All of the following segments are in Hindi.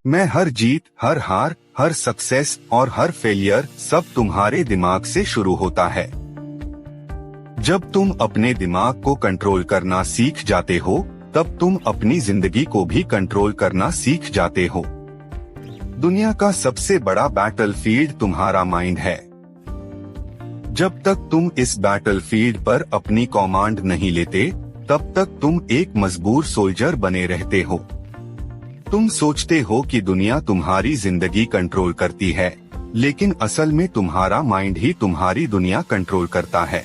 मैं हर जीत, हर हार, हर सक्सेस और हर फेलियर सब तुम्हारे दिमाग से शुरू होता है। जब तुम अपने दिमाग को कंट्रोल करना सीख जाते हो, तब तुम अपनी जिंदगी को भी कंट्रोल करना सीख जाते हो। दुनिया का सबसे बड़ा बैटलफील्ड तुम्हारा माइंड है। जब तक तुम इस बैटलफील्ड पर अपनी कमांड नहीं लेते, तब तक तुम एक मजबूर सोल्जर बने रहते हो। तुम सोचते हो कि दुनिया तुम्हारी जिंदगी कंट्रोल करती है, लेकिन असल में तुम्हारा माइंड ही तुम्हारी दुनिया कंट्रोल करता है।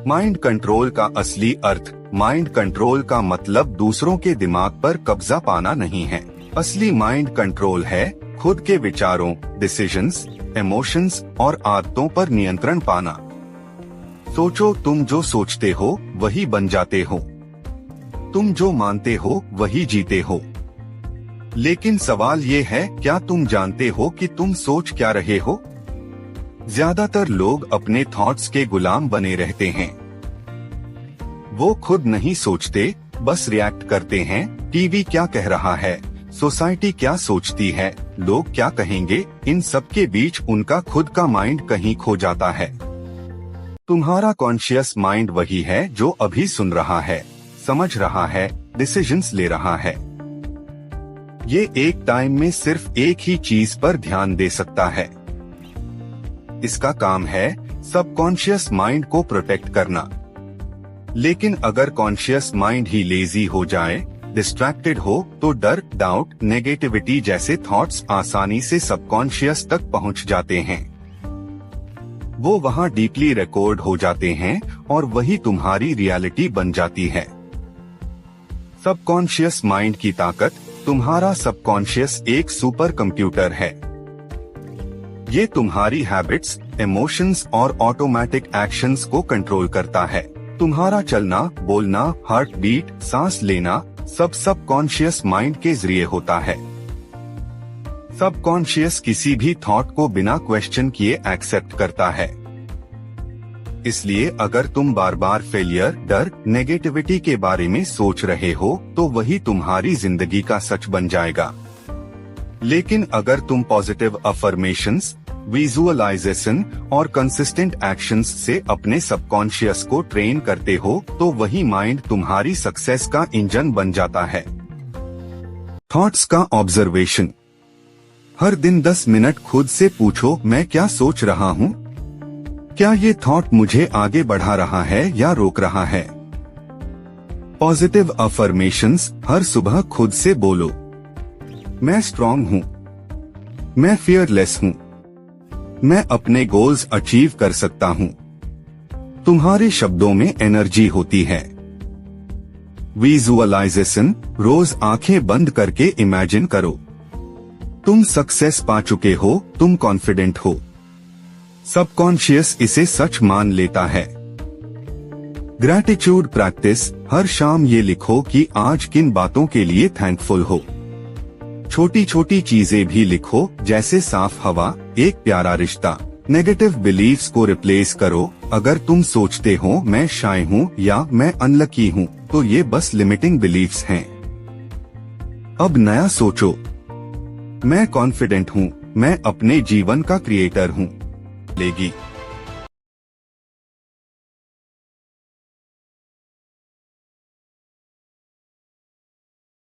माइंड कंट्रोल का असली अर्थ, माइंड कंट्रोल का मतलब दूसरों के दिमाग पर कब्जा पाना नहीं है। असली माइंड कंट्रोल है खुद के विचारों, डिसीजंस, इमोशंस और आदतों पर नियंत्रण पाना। सोचो, तुम जो सोचते हो वही बन जाते हो। तुम जो मानते हो वही जीते हो। लेकिन सवाल ये है, क्या तुम जानते हो कि तुम सोच क्या रहे हो? ज्यादातर लोग अपने थॉट्स के गुलाम बने रहते हैं। वो खुद नहीं सोचते, बस रिएक्ट करते हैं। टीवी क्या कह रहा है, सोसाइटी क्या सोचती है, लोग क्या कहेंगे, इन सब के बीच उनका खुद का माइंड कहीं खो जाता है। तुम्हारा कॉन्शियस माइंड वही है जो अभी सुन रहा है, समझ रहा है, डिसीजंस ले रहा है। ये एक टाइम में सिर्फ एक ही चीज पर ध्यान दे सकता है। इसका काम है सबकॉन्शियस माइंड को प्रोटेक्ट करना। लेकिन अगर कॉन्शियस माइंड ही लेजी हो जाए, डिस्ट्रैक्टेड हो, तो डर, डाउट, नेगेटिविटी जैसे थॉट्स आसानी से सबकॉन्शियस तक पहुंच जाते हैं। वो वहां डीपली रिकॉर्ड हो जाते हैं और वही तुम्हारी रियलिटी बन जाती है। सबकॉन्शियस माइंड की ताकत, तुम्हारा सबकॉन्शियस एक सुपर कंप्यूटर है। ये तुम्हारी हैबिट्स, इमोशंस और ऑटोमेटिक एक्शंस को कंट्रोल करता है। तुम्हारा चलना, बोलना, हार्ट बीट, सांस लेना, सब सबकॉन्शियस माइंड के जरिए होता है। सबकॉन्शियस किसी भी थॉट को बिना क्वेश्चन किए एक्सेप्ट करता है। इसलिए अगर तुम बार बार फेलियर, डर, नेगेटिविटी के बारे में सोच रहे हो, तो वही तुम्हारी जिंदगी का सच बन जाएगा। लेकिन अगर तुम पॉजिटिव अफर्मेशंस, विजुअलाइजेशन और कंसिस्टेंट एक्शंस से अपने सबकॉन्शियस को ट्रेन करते हो, तो वही माइंड तुम्हारी सक्सेस का इंजन बन जाता है। थॉट्स का ऑब्जर्वेशन। हर दिन 10 मिनट खुद से पूछो, मैं क्या सोच रहा हूँ? क्या ये थॉट मुझे आगे बढ़ा रहा है या रोक रहा है? पॉजिटिव अफर्मेशंस हर सुबह खुद से बोलो, मैं स्ट्रांग हूँ, मैं फियरलेस हूँ, मैं अपने गोल्स अचीव कर सकता हूँ। तुम्हारे शब्दों में एनर्जी होती है। विजुअलाइजेशन, रोज आंखें बंद करके इमेजिन करो, तुम सक्सेस पा चुके हो, तुम कॉन्फिडेंट हो। सबकॉन्शियस इसे सच मान लेता है। ग्रैटिट्यूड प्रैक्टिस, हर शाम ये लिखो कि आज किन बातों के लिए थैंकफुल हो। छोटी छोटी चीजें भी लिखो, जैसे साफ हवा, एक प्यारा रिश्ता। नेगेटिव बिलीफ्स को रिप्लेस करो। अगर तुम सोचते हो मैं शाय हूँ या मैं अनलकी हूँ, तो ये बस लिमिटिंग बिलीफ्स हैं। अब नया सोचो, मैं कॉन्फिडेंट हूँ, मैं अपने जीवन का क्रिएटर हूँ। लेगी।